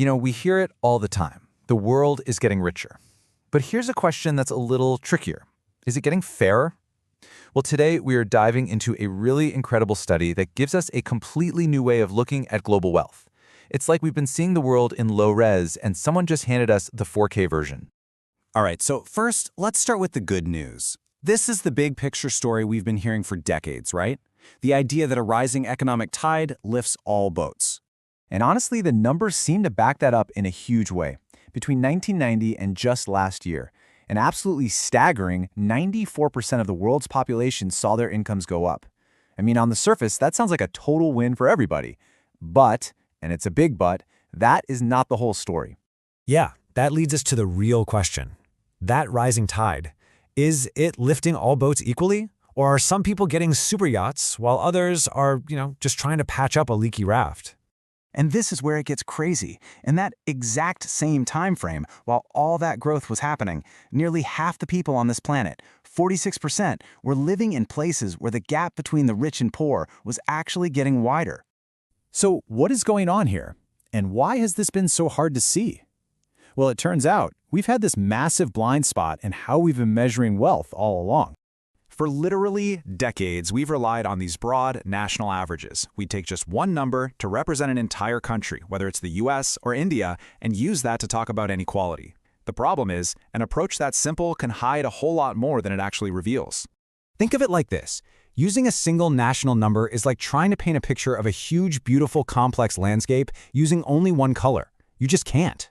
We hear it all the time. The world is getting richer. But here's a question that's a little trickier. Is it getting fairer? Well, today we are diving into a really incredible study that gives us a completely new way of looking at global wealth. It's like we've been seeing the world in low res and someone just handed us the 4K version. All right, so first, let's start with the good news. This is the big picture story we've been hearing for decades, right? The idea that a rising economic tide lifts all boats. And honestly, the numbers seem to back that up in a huge way. Between 1990 and just last year, an absolutely staggering 94% of the world's population saw their incomes go up. I mean, on the surface, that sounds like a total win for everybody. But, and it's a big but, that is not the whole story. Yeah, that leads us to the real question. That rising tide, is it lifting all boats equally? Or are some people getting super yachts while others are, just trying to patch up a leaky raft? And this is where it gets crazy. In that exact same time frame, while all that growth was happening, nearly half the people on this planet, 46%, were living in places where the gap between the rich and poor was actually getting wider. So what is going on here? And why has this been so hard to see? Well, it turns out we've had this massive blind spot in how we've been measuring wealth all along. For literally decades, we've relied on these broad national averages. We take just one number to represent an entire country, whether it's the US or India, and use that to talk about inequality. The problem is, an approach that simple can hide a whole lot more than it actually reveals. Think of it like this. Using a single national number is like trying to paint a picture of a huge, beautiful, complex landscape using only one color. You just can't.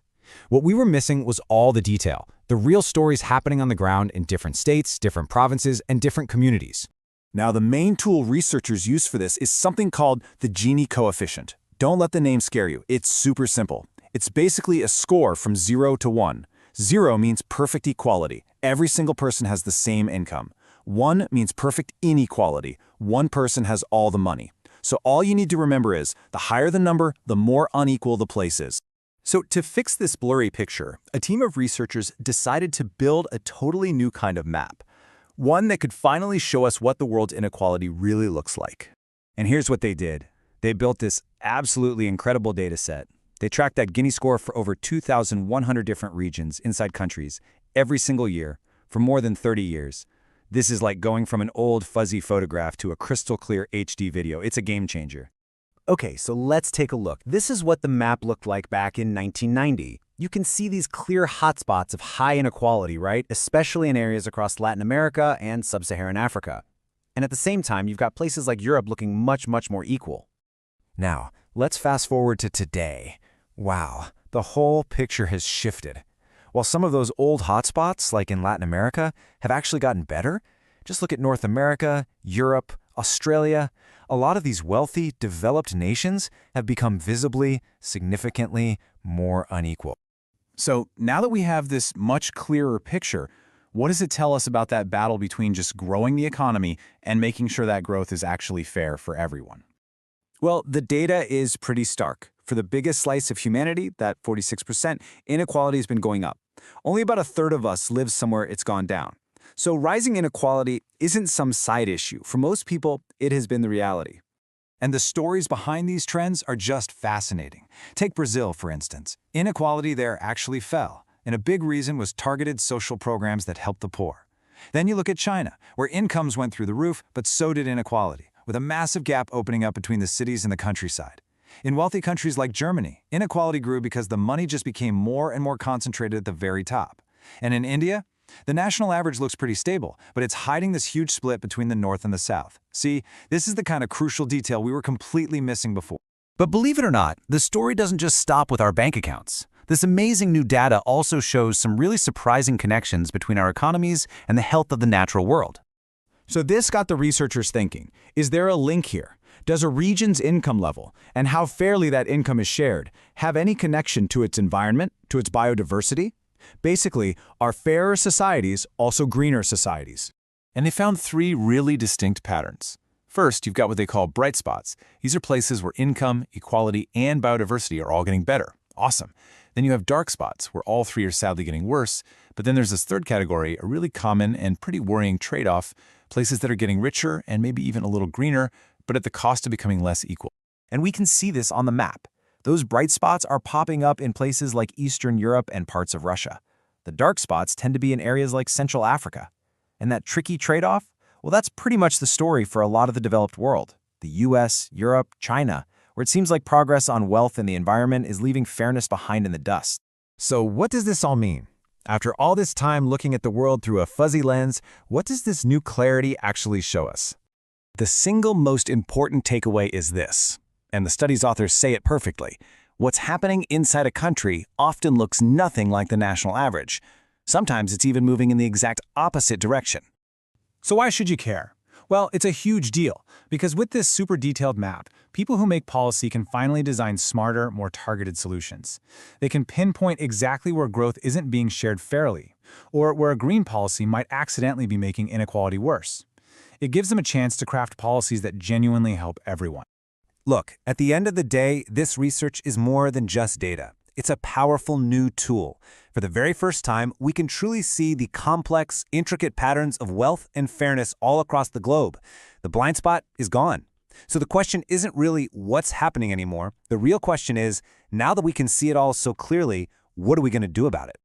What we were missing was all the detail, the real stories happening on the ground in different states, different provinces, and different communities. Now, the main tool researchers use for this is something called the Gini coefficient. Don't let the name scare you. It's super simple. It's basically a score from 0 to 1. 0 means perfect equality. Every single person has the same income. 1 means perfect inequality. One person has all the money. So all you need to remember is, the higher the number, the more unequal the place is. So to fix this blurry picture, a team of researchers decided to build a totally new kind of map. One that could finally show us what the world's inequality really looks like. And here's what they did. They built this absolutely incredible data set. They tracked that Gini score for over 2,100 different regions inside countries every single year for more than 30 years. This is like going from an old fuzzy photograph to a crystal clear HD video. It's a game changer. Okay, so let's take a look. This is what the map looked like back in 1990. You can see these clear hotspots of high inequality, right? Especially in areas across Latin America and sub-Saharan Africa. And at the same time, you've got places like Europe looking much, much more equal. Now, let's fast forward to today. Wow, the whole picture has shifted. While some of those old hotspots, like in Latin America, have actually gotten better, just look at North America, Europe, Australia. A lot of these wealthy, developed nations have become visibly, significantly more unequal. So now that we have this much clearer picture, what does it tell us about that battle between just growing the economy and making sure that growth is actually fair for everyone? Well, the data is pretty stark. For the biggest slice of humanity, that 46%, inequality has been going up. Only about a third of us live somewhere it's gone down. So rising inequality isn't some side issue. For most people, it has been the reality. And the stories behind these trends are just fascinating. Take Brazil, for instance. Inequality there actually fell, and a big reason was targeted social programs that helped the poor. Then you look at China, where incomes went through the roof, but so did inequality, with a massive gap opening up between the cities and the countryside. In wealthy countries like Germany, inequality grew because the money just became more and more concentrated at the very top. And in India, the national average looks pretty stable, but it's hiding this huge split between the North and the South. See, this is the kind of crucial detail we were completely missing before. But believe it or not, the story doesn't just stop with our bank accounts. This amazing new data also shows some really surprising connections between our economies and the health of the natural world. So this got the researchers thinking, is there a link here? Does a region's income level, and how fairly that income is shared, have any connection to its environment, to its biodiversity? Basically, are fairer societies also greener societies? And they found three really distinct patterns. First, you've got what they call bright spots. These are places where income, equality, and biodiversity are all getting better. Awesome. Then you have dark spots, where all three are sadly getting worse. But then there's this third category, a really common and pretty worrying trade-off, places that are getting richer and maybe even a little greener, but at the cost of becoming less equal. And we can see this on the map. Those bright spots are popping up in places like Eastern Europe and parts of Russia. The dark spots tend to be in areas like Central Africa. And that tricky trade-off? Well, that's pretty much the story for a lot of the developed world. The US, Europe, China, where it seems like progress on wealth and the environment is leaving fairness behind in the dust. So what does this all mean? After all this time looking at the world through a fuzzy lens, what does this new clarity actually show us? The single most important takeaway is this, and the study's authors say it perfectly. What's happening inside a country often looks nothing like the national average. Sometimes it's even moving in the exact opposite direction. So why should you care? Well, it's a huge deal, because with this super detailed map, people who make policy can finally design smarter, more targeted solutions. They can pinpoint exactly where growth isn't being shared fairly, or where a green policy might accidentally be making inequality worse. It gives them a chance to craft policies that genuinely help everyone. Look, at the end of the day, this research is more than just data. It's a powerful new tool. For the very first time, we can truly see the complex, intricate patterns of wealth and fairness all across the globe. The blind spot is gone. So the question isn't really what's happening anymore. The real question is, now that we can see it all so clearly, what are we going to do about it?